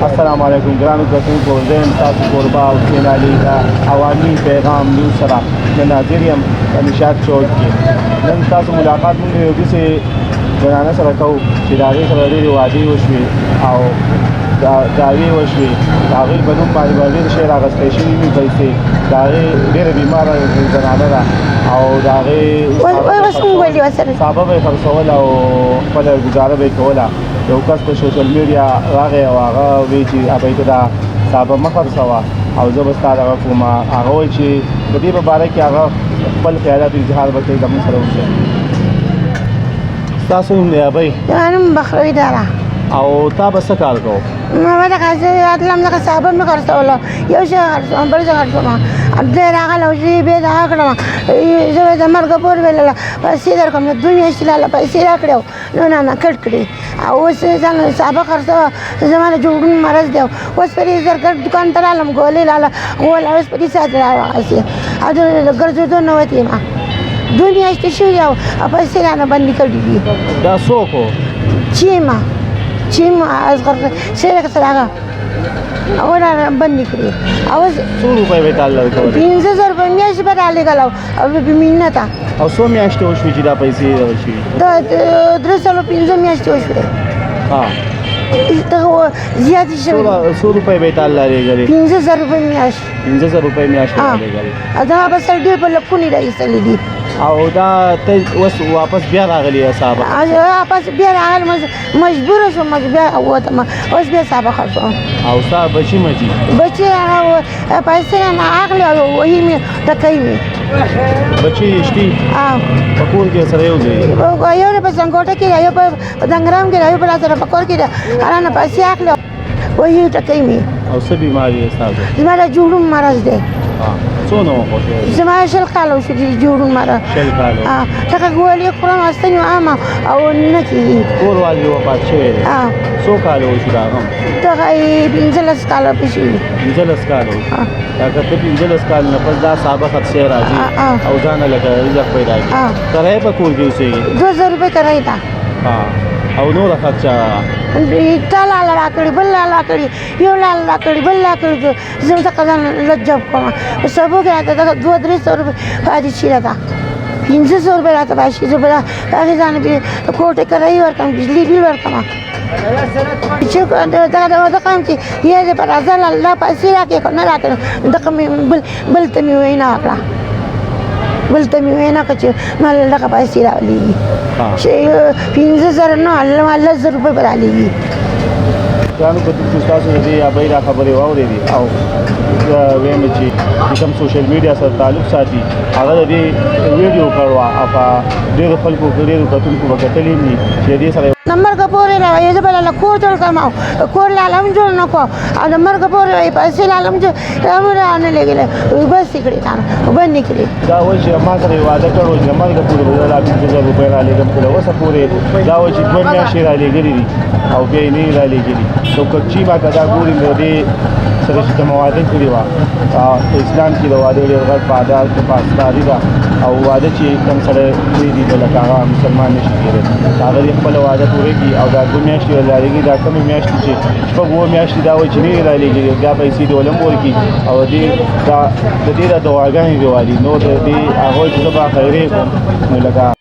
السلام علیکم ګرانو کتونکو زه یم ستاسو کوربه او حسین علي د عوامي پیغام نیوز سره د ناظر یم په نشاط چوک کې نن ستاسو ملاقات موږ یو داسې زنانه سره کوو چې د هغې سره ډېرې وعدې وشوې او دعوې وشوې د هغوی په نوم باندې به ډېر شی راغستی شوي وي پیسې د هغې ډېره بیماره زنانه ده او د هغې صحابه به یې خرڅول او خپله ګزاره به یې کوله یو کس په سوشل میډیا راغی او هغه وایي چې هغوی ته دا صحابه مه خرڅوه او زه به ستا دغه کوم هغه وایي چې د دې په باره کې هغه خپل خیالات اظهار به کوي زموږ سره اوسئ ستاسو نوم دی ابۍ زما نوم بخروي داره او تا به څه کار کوو ما دغه زه راتلم دغه صحابه مې خرڅوله یو شی خرڅوم بل شی خرڅوم دی راغله او زه یې بیا دغه کړم زه به د مرګه پورې ویلله پیسې درکړم د 2 میاشتې لاله پیسې راکړې نو نه کټ کړې او اوس څنګه صحابه خرڅوه زما د جوړون مرض دی اوس په دې زرګر دوکان ته رالم ګولې لاله غول اوس په دې ساعت راغلسې او د ګرځېدو نه وتې ما 2 میاشتې شوي او پیسې رانه بندې کړي دي دا څوک و چیم اصغر سره کسراغه او را بندې کړې او څو روپۍ به تعالی ورکولې 15000 روپۍ میاشتې به رالیږله او به مینه ته او څو میاشتې وشوې چې دا پیسې دغه شوي دا 315 میاشتې وشوې ها دغه زیاتې شوې څو روپۍ به تعالی رالیږلې 15000 روپۍ میاشت 15000 روپۍ میاشت رالیږلې دا به سر ډېر په لکونې راایستلې دي او دا ته اوس واپس بیا راغلی صاحب واپس بیا راغلی مجبوره شوم بیا ووتم اوس بیا صاحب خرڅوم او ستا بچي مچي بچي هغه پیسې نه اخلي او وهي مې ټکوي مې بچي شتي په کور کې سره یو ځای یو په څنګوټه کې یو په دنګرام کې یو په سره په کور کې هغه نه پیسې اخلي وهي ټکوي مې او څه بیماري ده ستاسو زما د جوړون مرض دی څونه وخت زما 10 کاله وشو چې جوړون مرض 10 کاله هغه ګولې خورم استنی عامه او نه کېږي کور والي وفات شوی دی څو کاله وشو دا غم دغه 15 کاله پېښې 15 کاله وشو دا که ته 15 کال نه پس دا صحابه خدشې راځي او ځانه لکه رزق پیدا کړي کرایه په کور کې اوسېږي 2000 روپۍ کرایه ده او نوره خرچه تا لاله راکړي بل لاله راکړي یو لاله راکړي بل لاله راکړي زه ځکه ځان لجب کوم سبو کې راته دغه 200-300 روپۍ پاتې شي راته 500 روپۍ راته پاتې شي زه به هغې ځان کوټې کرایي ورکړم بجلي بیل ورکړم چې دغه هم چې یا دې په راځه الله پیسې راکړي که نه راکړي دغه مې بل ته مې وینا وکړه بل ته مې وینا کړه چې ما دغه پیسې رالیږي چې 15000 نه 10,000 روپۍ به رالیږي ګرانو کتونکو ستاسو د دې ابۍ دا خبرې واورېدې او زه وایم چې کوم سوشل میډیا سره تعلق ساتي هغه د دې ویډیو کړو او په ډېرو خلکو ډېرو کتونکو به کتلي دي چې دې سره مرګ پورې راوایي زه به لاله کور جوړ کړم او کور لاله هم جوړ نه کړم او د مرګ پورې وایي پیسې لاله هم رانه لګېدلې بس یې کړې تا نه بندې کړې دا وایي چې ما سره یې وعده کړو چې د مرګ پورې به زه لا 5,000 روپۍ رالېږم خو له اوسه پورې دا وایي چې 2 میاشتې رالېږلي دي او بیا یې نه دي رالېږلي نو که چی ما که دا ګوري نو دې سره چې کومه واده کړې وه په اسلام کې د واده ډېر غټ په عادات په اسکاري ده او واده چې کوم سره کړی دي لکه هغه مسلمان نه شي کېدی هغه دې خپله واده پوره کړي او دا 2 میاشتې رالېږي دا کومې میاشتې چې شپږ 7 میاشتې دا وایي چې نه یې رالېږي بیا پیسې دې ولم ورکړي او د دې د دعاګانې دې والي نو د دې هغه وایي چې زه به خیرې کوم نو لکه